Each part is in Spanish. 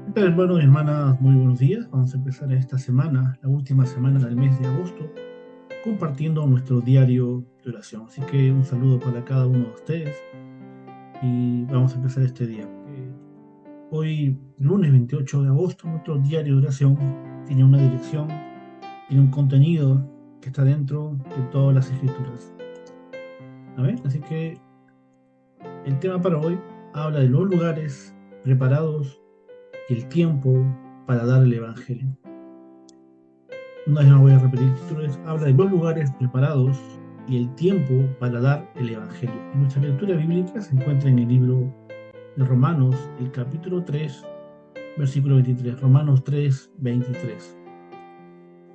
¿Qué tal, hermanos y hermanas? Muy buenos días. Vamos a empezar esta semana, la última semana del mes de agosto, compartiendo nuestro diario de oración. Así que un saludo para cada uno de ustedes y vamos a empezar este día. Hoy, lunes 28 de agosto, nuestro diario de oración tiene una dirección, tiene un contenido que está dentro de todas las escrituras. ¿Amén? Así que el tema para hoy habla de los lugares preparados y el tiempo para dar el Evangelio. Una vez más voy a repetir el título, habla de los lugares preparados y el tiempo para dar el Evangelio. Y nuestra lectura bíblica se encuentra en el libro de Romanos, el capítulo 3, versículo 23. Romanos 3, 23.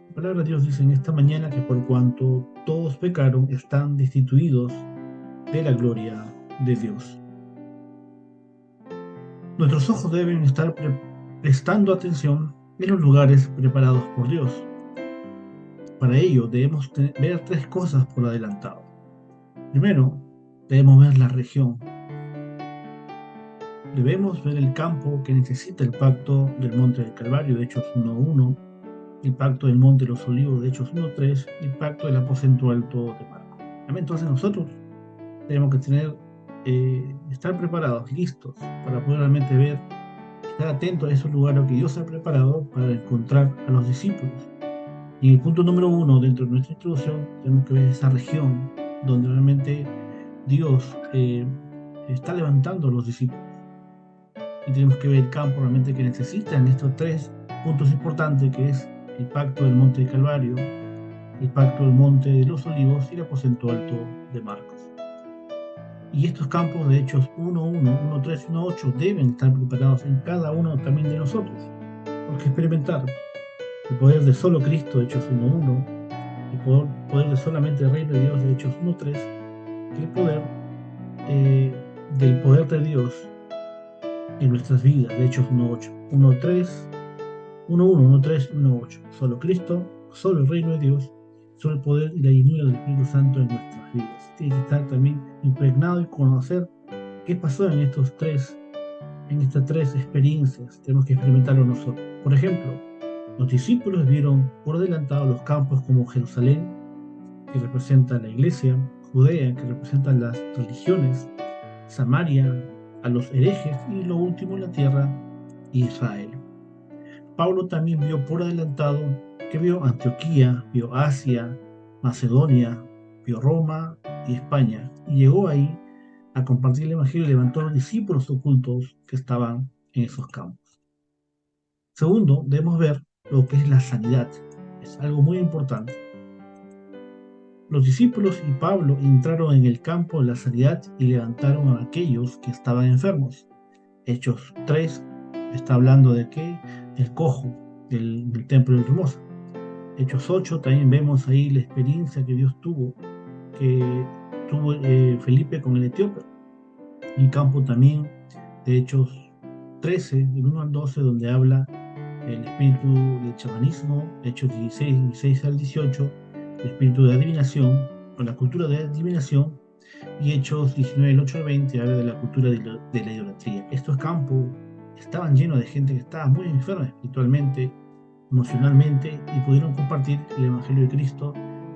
La palabra de Dios dice en esta mañana que por cuanto todos pecaron, están destituidos de la gloria de Dios. Nuestros ojos deben estar prestando atención en los lugares preparados por Dios. Para ello debemos ver tres cosas por adelantado. Primero, debemos ver la región. Debemos ver el campo que necesita el pacto del Monte del Calvario, de Hechos 1.1, el pacto del Monte de los Olivos, de Hechos 1.3, y el pacto del aposento alto de Marcos. Entonces nosotros tenemos que estar preparados, listos, para poder realmente ver, estar atentos a esos lugares que Dios ha preparado para encontrar a los discípulos. Y en el punto número 1, dentro de nuestra introducción, tenemos que ver esa región donde realmente Dios está levantando a los discípulos. Y tenemos que ver el campo realmente que necesitan estos tres puntos importantes, que es el pacto del Monte de Calvario, el pacto del Monte de los Olivos y el aposento alto de Marcos. Y estos campos de Hechos 1.1, 1.3 y 1.8 deben estar preparados en cada uno también de nosotros, porque experimentar el poder de solo Cristo, de Hechos 1.1, el poder de solamente el reino de Dios, de Hechos 1.3, el poder del poder de Dios en nuestras vidas, de Hechos 1.8, 1.3, 1.1, 1.3 y 1.8. Solo Cristo, solo el reino de Dios, solo el poder y la llenura del Espíritu Santo en nuestras vidas. Tiene que estar también impregnado y conocer qué pasó en estas tres experiencias. Tenemos que experimentarlo nosotros. Por ejemplo, los discípulos vieron por adelantado los campos como Jerusalén, que representa la iglesia, Judea, que representa las religiones, Samaria, a los herejes y lo último la tierra, Israel. Pablo también vio por adelantado que vio Antioquía, vio Asia, Macedonia, vio Roma y España, y llegó ahí a compartir el Evangelio y levantó a los discípulos ocultos que estaban en esos campos. Segundo, debemos ver lo que es la sanidad. Es algo muy importante. Los discípulos y Pablo entraron en el campo de la sanidad y levantaron a aquellos que estaban enfermos. Hechos 3 está hablando de que el cojo del templo de Hermosa. Hechos 8 también vemos ahí la experiencia que Dios tuvo, que tuvo Felipe con el etíope. El campo también de Hechos 13, del 1 al 12, donde habla el espíritu del chamanismo, Hechos 16 al 18, el espíritu de adivinación, o la cultura de adivinación, y Hechos 19, del 8 al 20, habla de la cultura de la idolatría. Estos campos estaban llenos de gente que estaba muy enferma espiritualmente, emocionalmente, y pudieron compartir el Evangelio de Cristo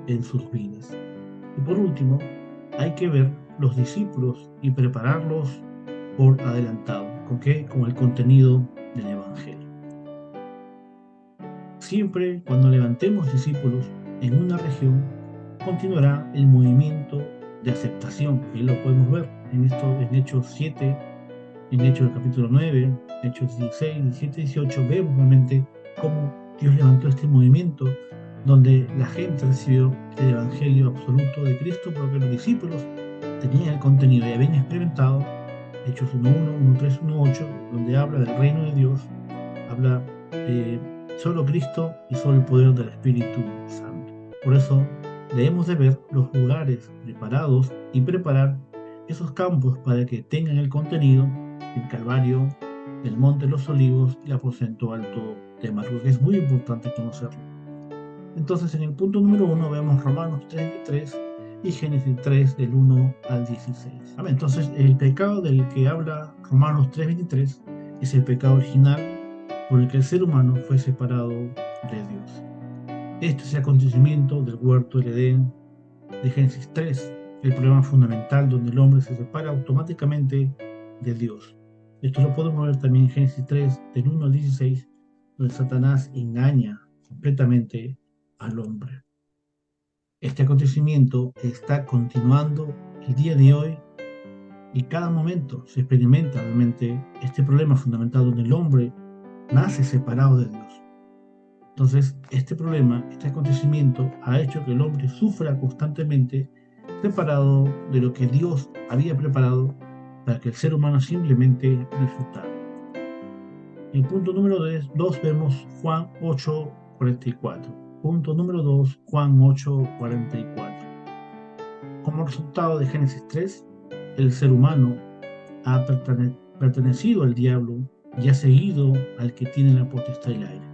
en sus vidas. Y por último, hay que ver los discípulos y prepararlos por adelantado. ¿Con qué? Con el contenido del Evangelio. Siempre cuando levantemos discípulos en una región, continuará el movimiento de aceptación. Y lo podemos ver en Hechos 7, en Hechos del capítulo 9, Hechos 16, 17, 18. Vemos realmente cómo Dios levantó este movimiento donde la gente recibió el Evangelio absoluto de Cristo porque los discípulos tenían el contenido y habían experimentado Hechos 1.1, 1.3, 1.8, donde habla del reino de Dios, habla solo Cristo y solo el poder del Espíritu Santo. Por eso debemos de ver los lugares preparados y preparar esos campos para que tengan el contenido del Calvario, del Monte de los Olivos y el aposento alto de Marcos, que es muy importante conocerlo. Entonces, en el punto número 1 vemos Romanos 3:23 y Génesis 3 del 1 al 16. Entonces, el pecado del que habla Romanos 3:23 es el pecado original por el que el ser humano fue separado de Dios. Este es el acontecimiento del huerto del Edén de Génesis 3, el problema fundamental donde el hombre se separa automáticamente de Dios. Esto lo podemos ver también en Génesis 3, del 1 al 16, donde Satanás engaña completamente al hombre. Este acontecimiento está continuando el día de hoy y cada momento se experimenta realmente este problema fundamental donde el hombre nace separado de Dios. Entonces, este problema, este acontecimiento ha hecho que el hombre sufra constantemente separado de lo que Dios había preparado para que el ser humano simplemente disfrutara. En el punto número 2 vemos Juan 8:44. Punto número 2, Juan 8:44. Como resultado de Génesis 3, el ser humano ha pertenecido al diablo y ha seguido al que tiene la potestad del aire.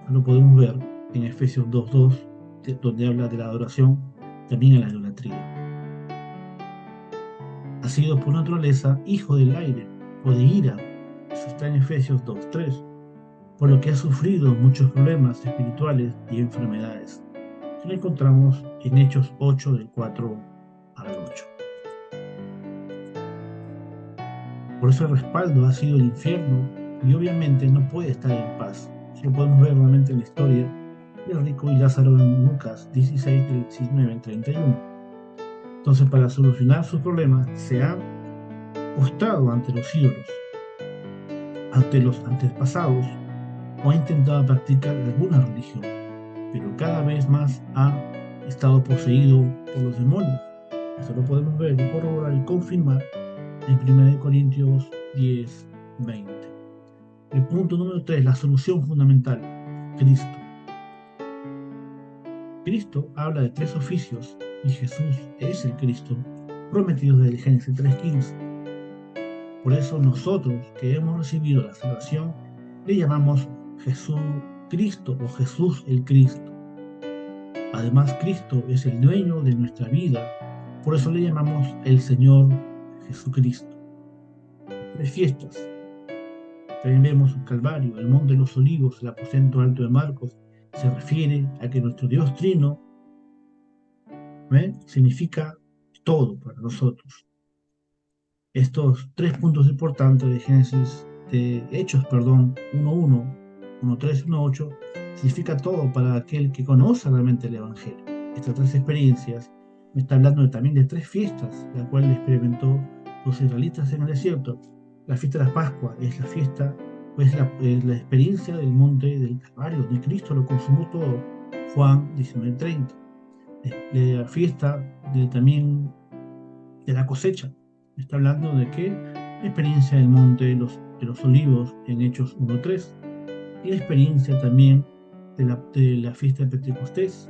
Lo podemos ver en Efesios 2:2, donde habla de la adoración, también en la idolatría. Ha sido por naturaleza hijo del aire o de ira. Eso está en Efesios 2:3, por lo que ha sufrido muchos problemas espirituales y enfermedades. Que lo encontramos en Hechos 8, del 4 al 8. Por eso el respaldo ha sido el infierno y obviamente no puede estar en paz. Eso lo podemos ver realmente en la historia del rico y Lázaro en Lucas 16, del 19 al 31. Entonces, para solucionar sus problemas, se ha postrado ante los ídolos, ante los antepasados, o ha intentado practicar alguna religión, pero cada vez más ha estado poseído por los demonios. Eso lo podemos ver y corroborar y confirmar en 1 Corintios 10:20. El punto número 3, la solución fundamental, Cristo. Cristo habla de 3 oficios y Jesús es el Cristo prometido desde el Génesis 3:15. Por eso nosotros que hemos recibido la salvación le llamamos Jesús Cristo o Jesús el Cristo. Además, Cristo es el dueño de nuestra vida, por eso le llamamos el Señor Jesucristo. 3 fiestas. También vemos el Calvario, el Monte de los Olivos, el aposento alto de Marcos. Se refiere a que nuestro Dios Trino significa todo para nosotros. Estos 3 puntos importantes de Hechos, 1:1, 1:3 y 1:8, significa todo para aquel que conoce realmente el Evangelio. Estas 3 experiencias me está hablando también de 3 fiestas, las cuales experimentó los israelitas en el desierto. La fiesta de la Pascua es la fiesta, pues la experiencia del monte del Calvario, donde Cristo lo consumó todo, Juan 19:30. La fiesta también de la cosecha, está hablando de qué experiencia del monte de los olivos en Hechos 1:3, y la experiencia también de la fiesta de Pentecostés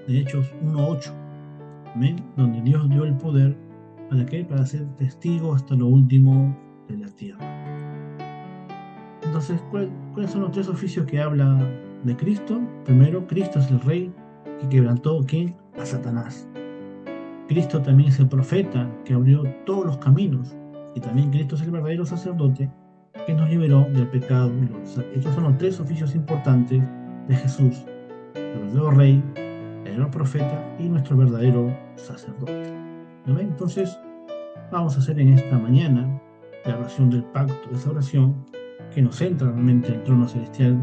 de Hechos 1:8, donde Dios dio el poder ¿para qué? Para ser testigo hasta lo último de la tierra. Entonces, ¿cuáles son los 3 oficios que habla de Cristo? Primero, Cristo es el rey que quebrantó ¿quién? A Satanás. Cristo también es el profeta que abrió todos los caminos, y también Cristo es el verdadero sacerdote que nos liberó del pecado. Estos son los 3 oficios importantes de Jesús: el verdadero rey, el verdadero profeta y nuestro verdadero sacerdote. ¿No ven? Entonces, vamos a hacer en esta mañana la oración del pacto, esa oración que nos centra realmente en el trono celestial,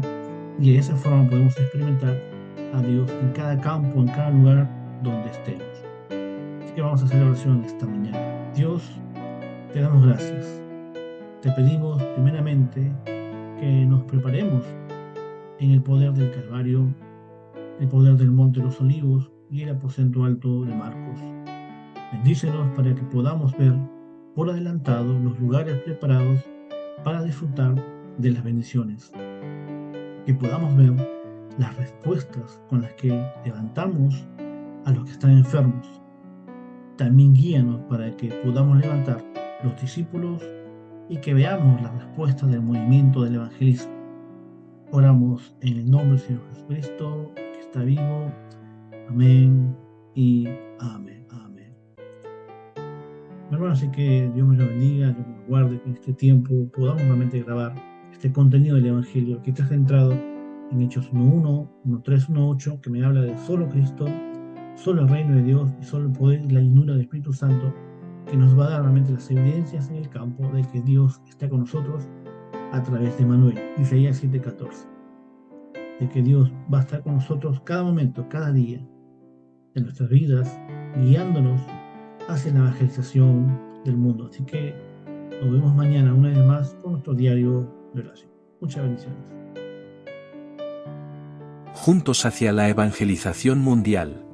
y de esa forma podemos experimentar a Dios en cada campo, en cada lugar donde estemos. Así que vamos a hacer la oración esta mañana. Dios, te damos gracias. Te pedimos primeramente que nos preparemos en el poder del Calvario, el poder del Monte de los Olivos y el aposento alto de Marcos. Bendícenos para que podamos ver por adelantado los lugares preparados para disfrutar de las bendiciones. Que podamos ver las respuestas con las que levantamos a los que están enfermos. También guíanos para que podamos levantar los discípulos y que veamos las respuestas del movimiento del evangelismo. Oramos en el nombre del Señor Jesucristo, que está vivo. Amén y amén. Amén. Hermanos, así que Dios me lo bendiga, Dios me lo guarde, que en este tiempo podamos realmente grabar este contenido del Evangelio que está centrado en Hechos 1.1, 1.3, 1.8, que me habla de solo Cristo, solo el reino de Dios y solo el poder y la llenura del Espíritu Santo, que nos va a dar realmente las evidencias en el campo de que Dios está con nosotros a través de Manuel, Isaías 7:14, de que Dios va a estar con nosotros cada momento, cada día de nuestras vidas, guiándonos hacia la evangelización del mundo. Así que nos vemos mañana una vez más con nuestro diario de oración. Muchas bendiciones. Juntos hacia la evangelización mundial.